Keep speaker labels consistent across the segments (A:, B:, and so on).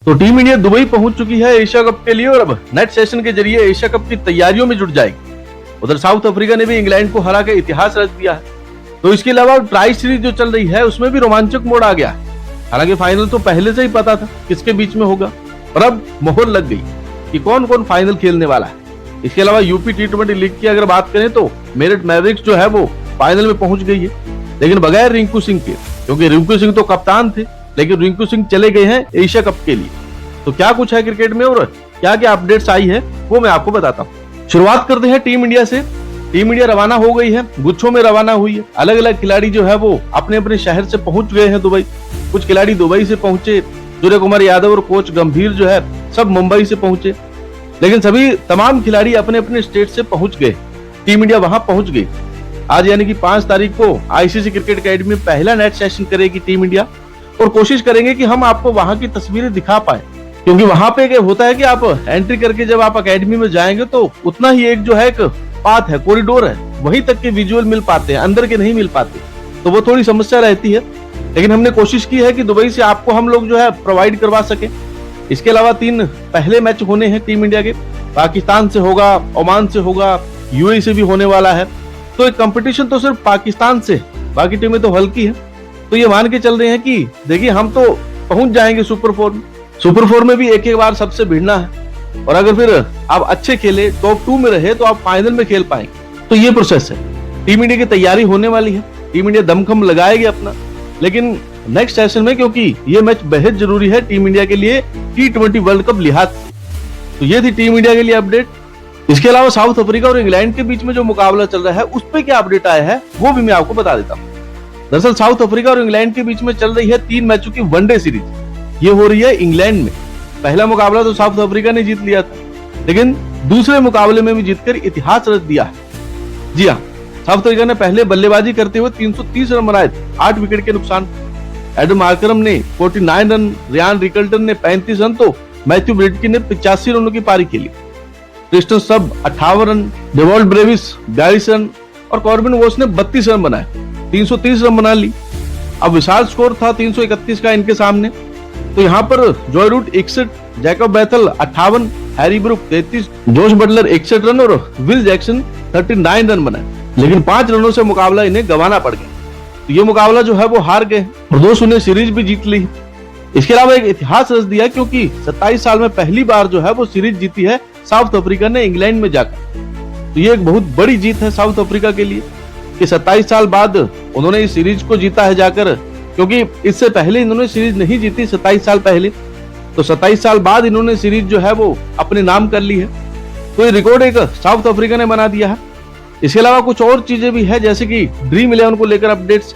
A: तो team India Dubai पहुंच चुकी है एशिया कप के लिए और अब नेट सेशन के जरिए एशिया कप की तैयारियों में जुट जाएगी। उधर साउथ अफ्रीका ने भी इंग्लैंड को हरा के इतिहास रच दिया है। तो इसके अलावा ट्राई सीरीज जो चल रही है उसमें भी रोमांचक मोड़ आ गया। हालांकि फाइनल तो पहले से ही पता था किसके बीच में होगा, और अब मोहर लग गई कि कौन कौन फाइनल खेलने वाला है। इसके अलावा यूपी T20 लीग की अगर बात करें तो मेरिट मैवरिक्स जो है वो फाइनल में पहुंच गई है, लेकिन बगैर रिंकू सिंह के, क्योंकि रिंकू सिंह तो कप्तान थे, लेकिन रिंकू सिंह चले गए हैं एशिया कप के लिए। तो क्या कुछ है क्रिकेट में और क्या क्या अपडेट्स आई है वो मैं आपको बताता हूँ। शुरुआत करते हैं टीम इंडिया से। टीम इंडिया रवाना हो गई है, गुच्छों में रवाना हुई है। अलग अलग खिलाड़ी जो है वो अपने अपने शहर से पहुंच गए हैं दुबई। कुछ खिलाड़ी दुबई से पहुंचे, सूर्य कुमार यादव और कोच गंभीर जो है सब मुंबई से पहुंचे, लेकिन सभी तमाम खिलाड़ी अपने अपने स्टेट से पहुंच गए। टीम इंडिया वहां पहुंच गई। आज यानी कि 5 तारीख को आईसीसी क्रिकेट अकेडमी में पहला नेट सेशन करेगी टीम इंडिया, और कोशिश करेंगे कि हम आपको वहां की तस्वीरें दिखा पाए, क्योंकि वहां पे होता है कि आप एंट्री करके जब आप अकेडमी में जाएंगे तो उतना ही एक जो है एक पाथ है, कॉरिडोर है, वहीं तक के विजुअल मिल पाते हैं, अंदर के नहीं मिल पाते। तो वो थोड़ी समस्या रहती है, लेकिन हमने कोशिश की है कि दुबई से आपको हम लोग जो है प्रोवाइड करवा सके। इसके अलावा 3 पहले मैच होने हैं टीम इंडिया के। पाकिस्तान से होगा, ओमान से होगा, यूएई से भी होने वाला है। तो एक कंपटीशन तो सिर्फ पाकिस्तान से, बाकी टीमें तो हल्की है। तो ये मान के चल रहे हैं कि देखिए हम तो पहुंच जाएंगे सुपर 4 में। सुपर 4 में भी एक एक बार सबसे भिड़ना है, और अगर फिर आप अच्छे खेले, टॉप 2 में रहे, तो आप फाइनल में खेल पाएंगे। तो ये प्रोसेस है। टीम इंडिया की तैयारी होने वाली है, टीम इंडिया दमखम लगाएगी अपना, लेकिन नेक्स्ट सेशन में, क्योंकि ये मैच बेहद जरूरी है टीम इंडिया के लिए T20 वर्ल्ड कप लिहाज से। तो ये थी टीम इंडिया के लिए अपडेट। इसके अलावा साउथ अफ्रीका और इंग्लैंड के बीच में जो मुकाबला चल रहा है उस पर क्या अपडेट आया है वो भी मैं आपको बता देता हूँ। दरअसल साउथ अफ्रीका और इंग्लैंड के बीच में चल रही है 3 मैचों की वनडे सीरीज। ये हो रही है इंग्लैंड में। पहला मुकाबला तो साउथ अफ्रीका ने जीत लिया था, लेकिन दूसरे मुकाबले में भी जीतकर इतिहास रच दिया है। जी हाँ, साउथ अफ्रीका ने पहले बल्लेबाजी करते हुए 330 रन बनाए थे, 8 विकेट के नुकसान। एडम मार्करम ने 49 रन, रियान रिकल्टन ने 35 रन, तो मैथ्यू ब्रिटकी ने 85 रनों की पारी खेली। क्रिस्टन सब 58 रन, डेवॉल्ट ब्रेविस 42 रन और कॉर्बिन वोस ने 32 रन बनाए, 330 रन बना ली। अब विशाल स्कोर था 331 का इनके सामने। तो यहाँ पर Joe Root 61, Jacob Bethell 58, Harry Brook 33, Jos Buttler 61 run और विल जैक्सन 39 रन बनाए, लेकिन 5 रनों से मुकाबला इन्हें गंवाना पड़ गया। तो ये मुकाबला जो है वो हार गए और 2-0 सीरीज भी जीत ली। इसके अलावा एक इतिहास रच दिया, क्योंकि 27 साल में पहली बार जो है वो सीरीज जीती है साउथ अफ्रीका ने इंग्लैंड में जाकर। तो ये एक बहुत बड़ी जीत है साउथ अफ्रीका के लिए कि 27 साल बाद उन्होंने इस सीरीज को जीता है जाकर, क्योंकि इससे पहले इन्होंने सीरीज नहीं जीती 27 साल पहले। तो 27 साल बाद इन्होंने सीरीज जो है वो अपने नाम कर ली है। तो ये रिकॉर्ड एक साउथ अफ्रीका ने बना दिया है। इसके अलावा कुछ और चीजें भी है, जैसे कि ड्रीम 11 को लेकर अपडेट्स।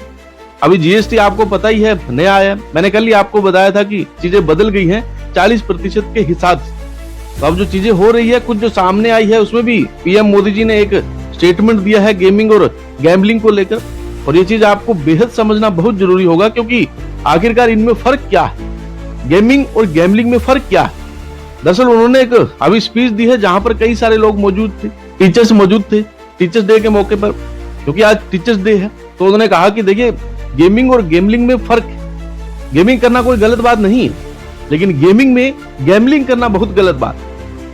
A: अभी जीएसटी आपको पता ही है नया आया। मैंने कल ही आपको बताया था कि चीजें बदल गई हैं 40% के हिसाब से। तो अब जो चीजें हो रही है, कुछ जो सामने आई है, उसमें भी पीएम मोदी जी ने एक स्टेटमेंट दिया है गेमिंग और गैम्बलिंग को लेकर, और ये चीज आपको बेहद समझना बहुत जरूरी होगा, क्योंकि आखिरकार इनमें फर्क क्या है, गेमिंग और गैम्बलिंग में फर्क क्या है। दरअसल उन्होंने एक अभी स्पीच दी है जहां पर कई सारे लोग मौजूद थे, टीचर्स मौजूद थे टीचर्स डे के मौके पर, क्योंकि आज टीचर्स डे है। तो उन्होंने कहा कि देखिए गेमिंग और गैम्बलिंग में फर्क है। गेमिंग करना कोई गलत बात नहीं है, लेकिन गेमिंग में गैम्बलिंग करना बहुत गलत बात है।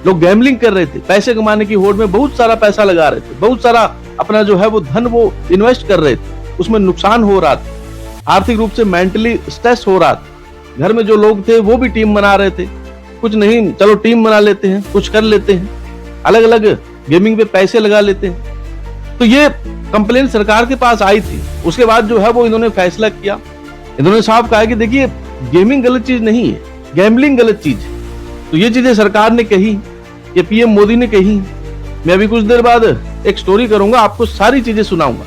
A: लोग गैम्बलिंग कर रहे थे, पैसे कमाने की होड़ में बहुत सारा पैसा लगा रहे थे, बहुत सारा अपना जो है वो धन वो इन्वेस्ट कर रहे थे, उसमें नुकसान हो रहा था, आर्थिक रूप से मेंटली स्ट्रेस हो रहा था। घर में जो लोग थे वो भी टीम बना रहे थे, कुछ नहीं चलो टीम बना लेते हैं, कुछ कर लेते हैं, अलग अलग गेमिंग पे पैसे लगा लेते हैं। तो ये कंप्लेन सरकार के पास आई थी। उसके बाद जो है वो इन्होंने फैसला किया। इन्होंने साफ कहा कि देखिए गेमिंग गलत चीज नहीं है, गैम्बलिंग गलत चीज है। तो ये चीजें सरकार ने कही, ये पीएम मोदी ने कही। मैं अभी कुछ देर बाद एक स्टोरी करूंगा, आपको सारी चीजें सुनाऊंगा,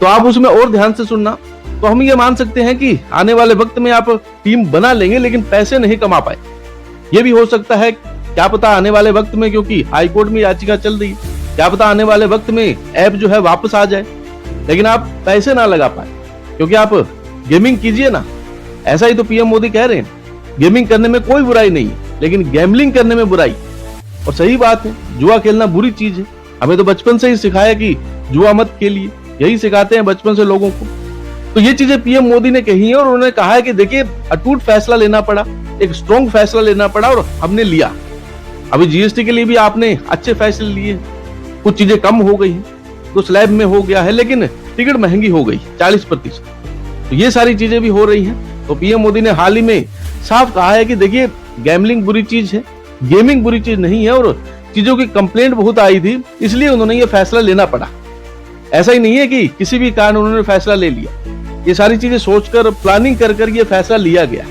A: तो आप उसमें और ध्यान से सुनना। तो हम ये मान सकते हैं कि आने वाले वक्त में आप टीम बना लेंगे, लेकिन पैसे नहीं कमा पाए। ये भी हो सकता है, क्या पता आने वाले वक्त में, क्योंकि हाईकोर्ट में याचिका चल रही है, क्या पता आने वाले वक्त में ऐप जो है वापस आ जाए, लेकिन आप पैसे ना लगा पाए, क्योंकि आप गेमिंग कीजिए ना। ऐसा ही तो पीएम मोदी कह रहे हैं, गेमिंग करने में कोई बुराई नहीं है, लेकिन गैम्बलिंग करने में बुराई। और सही बात है, जुआ खेलना बुरी चीज है। हमें तो बचपन से ही सिखाया कि जुआ मत खेलिए, यही सिखाते हैं बचपन से लोगों को। तो ये चीजें पीएम मोदी ने कही है, और उन्होंने कहा है कि देखिए अटूट फैसला लेना पड़ा एक स्ट्रॉन्ग फैसला लेना पड़ा और हमने लिया। अभी जीएसटी के लिए भी आपने अच्छे फैसले लिए, कुछ चीजें कम हो गई हैं, तो स्लैब में हो गया है, लेकिन टिकट महंगी हो गई 40%। तो ये सारी चीजें भी हो रही हैं। तो पीएम मोदी ने हाल ही में साफ कहा है कि देखिए गैम्बलिंग बुरी चीज है, गेमिंग बुरी चीज नहीं है, और चीजों की कंप्लेंट बहुत आई थी, इसलिए उन्होंने ये फैसला लेना पड़ा। ऐसा ही नहीं है कि किसी भी कारण उन्होंने फैसला ले लिया, ये सारी चीजें सोचकर प्लानिंग कर कर ये फैसला लिया गया।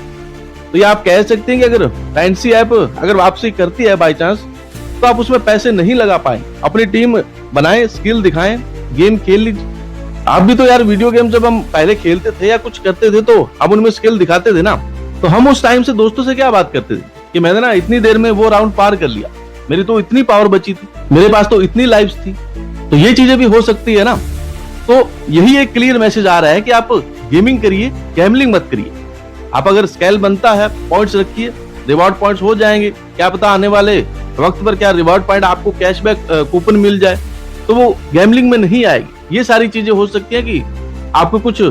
A: तो ये आप कह सकते हैं कि अगर फैंसी ऐप अगर वापसी करती है बाय चांस, तो आप उसमें पैसे नहीं लगा पाए, अपनी टीम बनाएं, स्किल दिखाएं, गेम खेल लीजिए। आप भी तो यार वीडियो गेम जब हम पहले खेलते थे या कुछ करते थे तो हम उनमें स्किल दिखाते थे ना। तो हम उस टाइम से दोस्तों से क्या बात करते थे कि मैंने ना इतनी देर में वो राउंड पार कर लिया, मेरी तो इतनी पावर बची थी, मेरे पास तो इतनी लाइफ्स थी। तो ये चीजें भी हो सकती है ना। तो यही एक क्लियर मैसेज आ रहा है कि आप गेमिंग करिए, गैम्बलिंग मत करिए। आप अगर स्केल बनता है, पॉइंट्स रखिए, रिवॉर्ड पॉइंट्स हो जाएंगे, क्या पता आने वाले वक्त पर क्या रिवॉर्ड पॉइंट आपको कैशबैक कूपन मिल जाए, तो वो गैम्बलिंग में नहीं आएगी। ये सारी चीजें हो सकती है कि आपको कुछ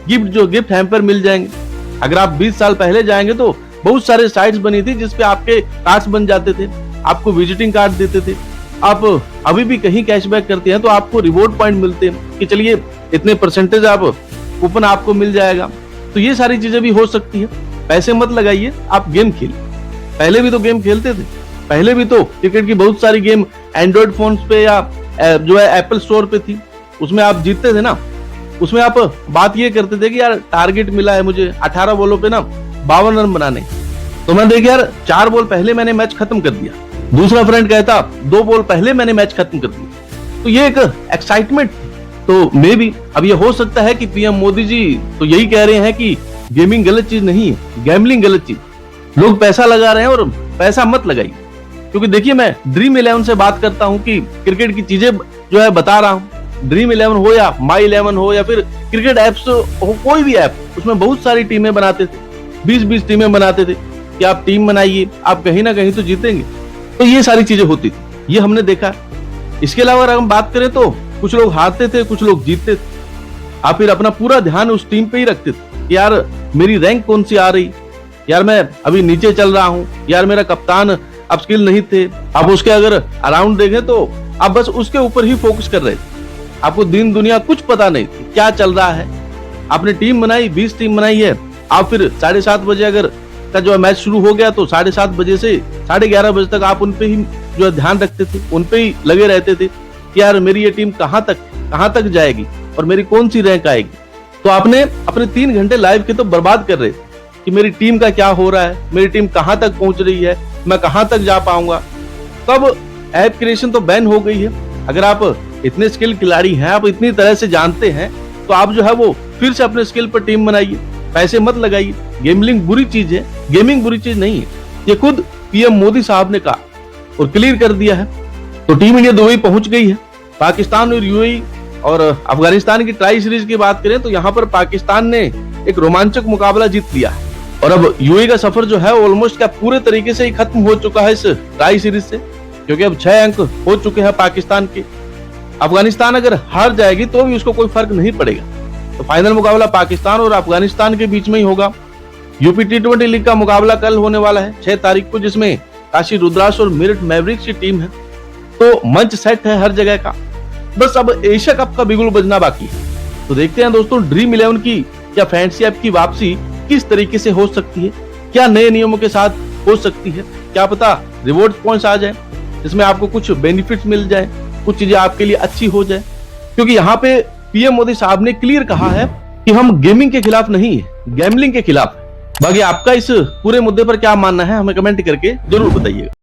A: गिफ्ट हैम्पर मिल जाएंगे। अगर आप 20 साल पहले जाएंगे तो बहुत सारे साइट्स बनी थी जिसपे आपके कार्ड्स बन जाते थे, आपको विजिटिंग कार्ड देते थे। आप अभी भी कहीं कैशबैक करते हैं तो आपको रिवॉर्ड पॉइंट मिलते हैं कि चलिए इतने परसेंटेज आप कूपन आपको मिल जाएगा। तो ये सारी चीजें भी हो सकती है। पैसे मत लगाइए, आप गेम खेलिए। पहले भी तो गेम खेलते थे, पहले भी तो क्रिकेट की बहुत सारी गेम एंड्रॉइड फोन्स पे या जो है एप्पल स्टोर पे थी, उसमें आप जीतते थे ना। उसमें आप बात ये करते थे कि यार टारगेट मिला है मुझे 18 बॉलों पे ना 52 रन बनाने, तो मैं देख यार 4 बॉल पहले मैंने मैच खत्म कर दिया। दूसरा फ्रेंड कहता 2 बॉल पहले मैंने मैच खत्म कर दिया। तो ये एक एक्साइटमेंट थी। तो मे भी अब ये हो सकता है कि पीएम मोदी जी तो यही कह रहे हैं कि गेमिंग गलत चीज नहीं है, गैम्बलिंग गलत चीज। लोग पैसा लगा रहे हैं और पैसा मत लगाइए, क्योंकि देखिए मैं ड्रीम 11 से बात करता हूं कि क्रिकेट की चीजें जो है बता रहा हूं। ड्रीम 11 हो या माई 11 हो या फिर क्रिकेट एप्स हो, कोई भी ऐप, उसमें बहुत सारी टीमें बनाते थे, 20-20 टीमें बनाते थे कि आप टीम बनाइए, आप कहीं ना कहीं तो जीतेंगे। तो ये सारी चीजें होती थी, ये हमने देखा। इसके अलावा अगर हम बात करें तो कुछ लोग हारते थे, कुछ लोग जीतते थे। आप फिर अपना पूरा ध्यान उस टीम पे ही रखते थे कि यार मेरी रैंक कौन सी आ रही, यार मैं अभी नीचे चल रहा हूँ, यार मेरा कप्तान अब स्किल नहीं थे। आप उसके अगर अराउंड देखें तो आप बस उसके ऊपर ही फोकस कर रहे थे, आपको दिन दुनिया कुछ पता नहीं थी क्या चल रहा है। आपने टीम बनाई, 20 टीम बनाई है, आप फिर 7:30 बजे अगर का जो मैच शुरू हो गया तो 7:30 बजे से 11:30 बजे तक आप उनपे ही जो है ध्यान रखते थे, उनपे ही लगे रहते थे कि यार मेरी ये टीम कहां तक जाएगी और मेरी कौन सी रैंक आएगी। तो आपने अपने 3 घंटे लाइव के तो बर्बाद कर रहे थे कि मेरी टीम का क्या हो रहा है, मेरी टीम कहां तक पहुंच रही है, मैं कहां तक जा पाऊंगा। तब ऐप क्रिएशन तो बैन हो गई है। अगर आप इतने स्किल खिलाड़ी हैं, आप इतनी तरह से जानते हैं, तो आप जो है वो फिर से अपने स्किल पर टीम बनाइए, पैसे मत लगाइए। गेमलिंग बुरी चीज है, गेमिंग बुरी चीज नहीं है, ये खुद पीएम मोदी साहब ने कहा और क्लियर कर दिया है। तो टीम इंडिया दुबई पहुंच गई है। पाकिस्तान और यूएई और अफगानिस्तान की ट्राई सीरीज की बात करें तो यहाँ पर पाकिस्तान ने एक रोमांचक मुकाबला जीत लिया है और अब यूएई का सफर जो है ऑलमोस्ट क्या पूरे तरीके से ही खत्म हो चुका है इस ट्राई सीरीज से, क्योंकि अब 6 अंक हो चुके हैं पाकिस्तान के। अफगानिस्तान अगर हार जाएगी तो भी उसको कोई फर्क नहीं पड़ेगा। तो फाइनल मुकाबला पाकिस्तान और अफगानिस्तान के बीच में ही होगा। यूपी T20 लीग का मुकाबला कल होने वाला है 6 तारीख को, जिसमें काशी रुद्रास और मेरठ मैवरिक्स की टीम है। तो मंच सेट है हर जगह का, बस अब एशिया कप का बिगुल बजना बाकी है। तो देखते हैं दोस्तों ड्रीम 11 की या फैंसी ऐप की वापसी किस तरीके से हो सकती है, क्या नए नियमों के साथ हो सकती है, क्या पता रिवॉर्ड पॉइंट्स आ जाए जिसमें आपको कुछ बेनिफिट्स मिल जाए, कुछ चीजें आपके लिए अच्छी हो जाए। क्योंकि यहाँ पे पीएम मोदी साहब ने क्लियर कहा है कि हम गेमिंग के खिलाफ नहीं है, गैम्बलिंग के खिलाफ है। बाकी आपका इस पूरे मुद्दे पर क्या मानना है हमें कमेंट करके जरूर बताइएगा।